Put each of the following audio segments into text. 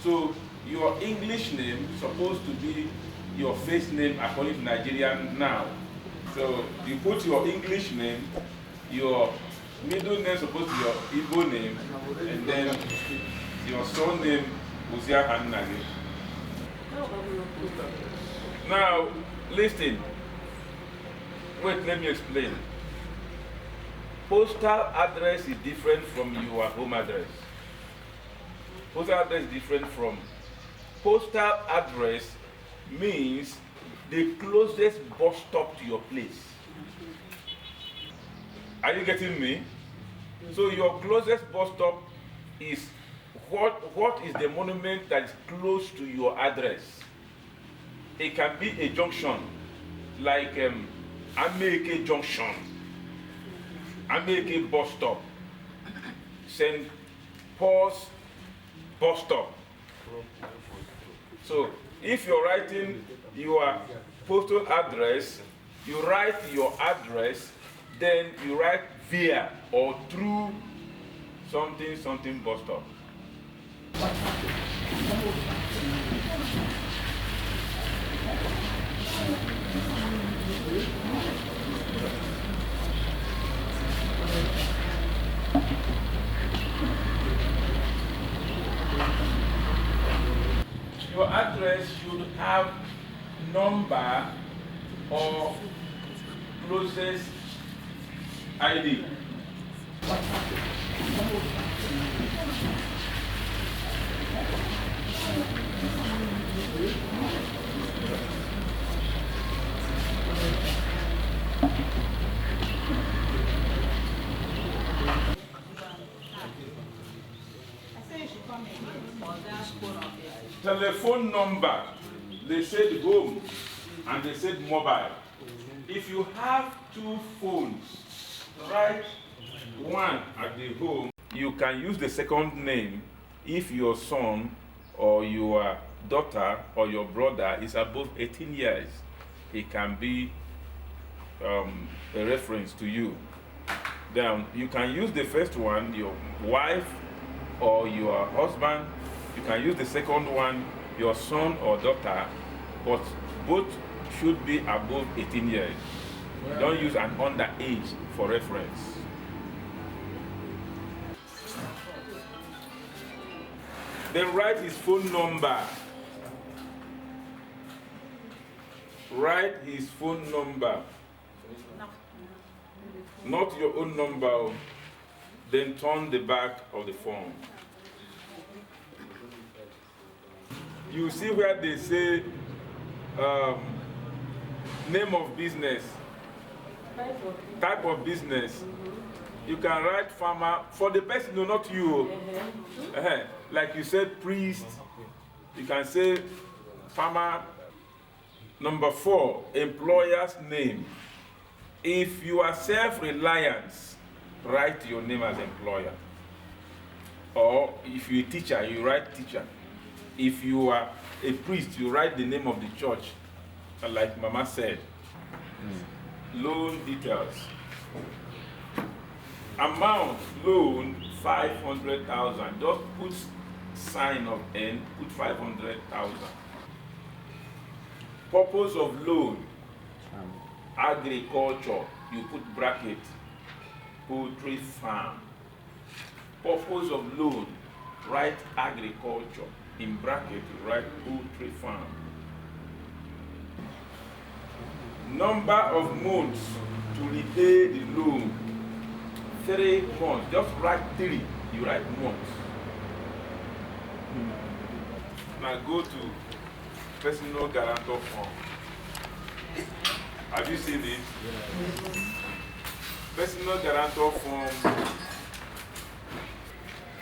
So your English name is supposed to be your first name according to Nigerian now. So you put your English name, your middle name supposed to be your Igbo name, and then your surname Uzia Hanage. Now listen. Wait, let me explain. Postal address is different from your home address. Postal address is different from. Postal address means the closest bus stop to your place. Are you getting me? So your closest bus stop is what is the monument that is close to your address. It can be a junction, like Ameke Junction, Ameke bus stop, St. Paul's bus stop. So if you're writing your postal address, you write your address, then you write via or through something bus stop. Your address should have number or closest ID. Telephone number, they said home and they said mobile. If you have two phones, write one at the home. You can use the second name if your son or your daughter or your brother is above 18 years. It can be a reference to you. Then you can use the first one, your wife or your husband. You can use the second one, your son or daughter, but both should be above 18 years. Don't use an underage for reference. Then write his phone number. Write his phone number. Not your own number. Then turn the back of the phone. You see where they say name of business, type of business. You can write farmer for the person, no, not you. Like you said, priest. You can say farmer. Number 4, employer's name. If you are self-reliant, write your name as employer. Or if you're a teacher, you write teacher. If you are a priest, you write the name of the church, like Mama said. Loan details. Amount loan 500,000. Just put sign of N, put 500,000. Purpose of loan, agriculture, you put bracket, poultry farm. Purpose of loan, write agriculture. In bracket, you write poultry farm. Number of months to repay the loan, 3 months. Just write 3, you write months. Now go to personal guarantor form. Have you seen it? Yeah. Personal guarantor form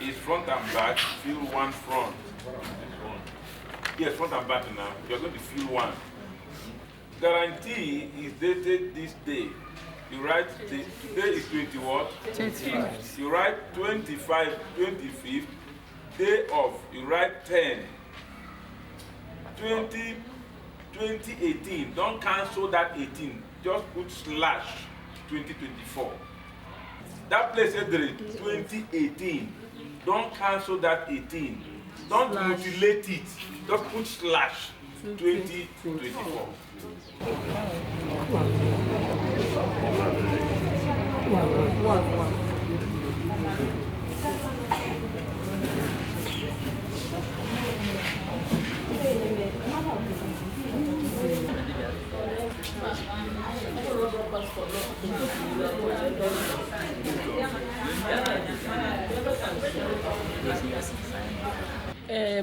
is front and back, fill one front. Yes, front and back now. You're going to fill one. Guarantee is dated this day. You write, today is 20 what? 25. You write 25, 25th, day of. You write 10. 2018. Don't cancel that 18. Just put slash 2024. That place said there is 2018. Don't cancel that 18. Don't mutilate it. Just put slash 2024.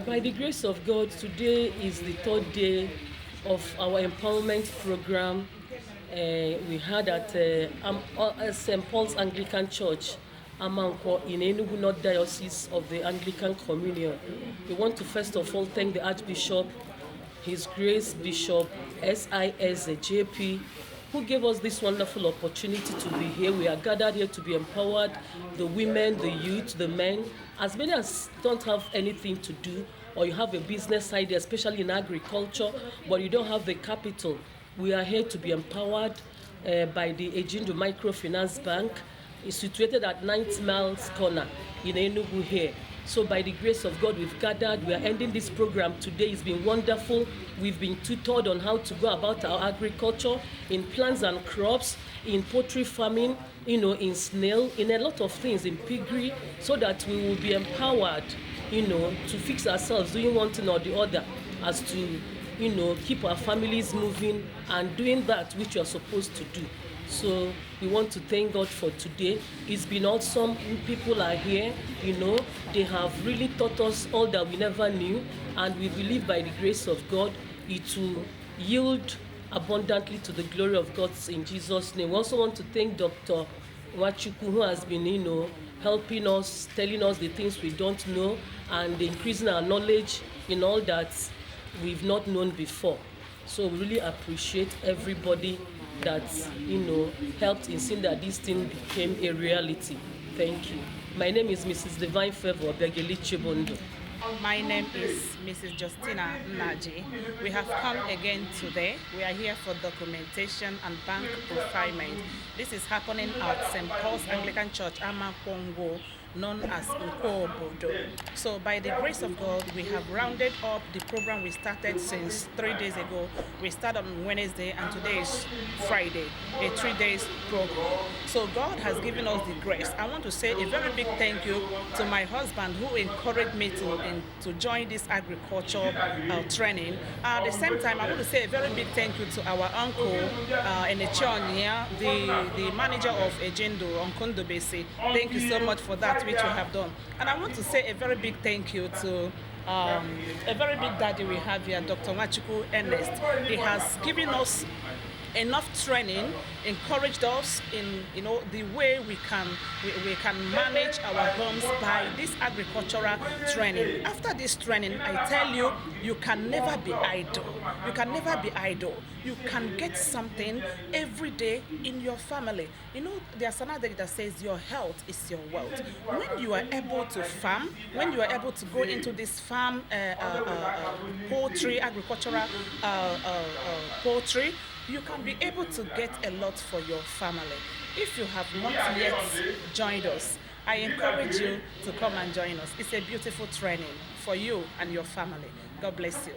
By the grace of God, today is the third day of our empowerment program. We had at St. Paul's Anglican Church, Amanko, in Enugu North Diocese of the Anglican Communion. We want to first of all thank the Archbishop, His Grace Bishop SIS JP, who gave us this wonderful opportunity to be here. We are gathered here to be empowered, the women, the youth, the men, as many as don't have anything to do, or you have a business idea, especially in agriculture, but you don't have the capital. We are here to be empowered by the Ejindo Microfinance Bank. It's situated at 9th Miles Corner in Enugu here. So by the grace of God, we've gathered. We are ending this program today. It's been wonderful. We've been tutored on how to go about our agriculture in plants and crops, in poultry farming, in snail, in a lot of things, in piggery, so that we will be empowered, to fix ourselves, doing one thing or the other, as to, keep our families moving and doing that which we are supposed to do. So we want to thank God for today. It's been awesome. People are here, they have really taught us all that we never knew, and we believe by the grace of God, it will yield abundantly to the glory of God in Jesus' name. We also want to thank Dr. Nwachukwu, who has been, helping us, telling us the things we don't know, and increasing our knowledge in all that we've not known before. So we really appreciate everybody that helped in seeing that this thing became a reality. Thank you. My name is Mrs. Divine Favor Begeli Chibondo. My name is Mrs. Justina Naji. We have come again today. We are here for documentation and bank profilement. This is happening at St. Paul's Anglican Church, Amapongo, known as Nkobodo. So by the grace of God, we have rounded up the program we started since 3 days ago. We started on Wednesday and today is Friday, a 3 days program. So God has given us the grace. I want to say a very big thank you to my husband who encouraged me to join this agriculture training. At the same time, I want to say a very big thank you to our uncle Enechonia, the manager of Ejindo, Onkondo Bese. Thank you so much for that which you have done. And I want to say a very big thank you to a very big daddy we have here, Dr. Nwachukwu Ernest. He has given us enough training, encouraged us in the way we can manage our homes by this agricultural training. After this training, I tell you, you can never be idle. You can never be idle. You can get something every day in your family. There's another that says your health is your wealth. When you are able to farm, when you are able to go into this farm poultry, agricultural poultry, you can be able to get a lot for your family. If you have not yet joined us, I encourage you to come and join us. It's a beautiful training for you and your family. God bless you.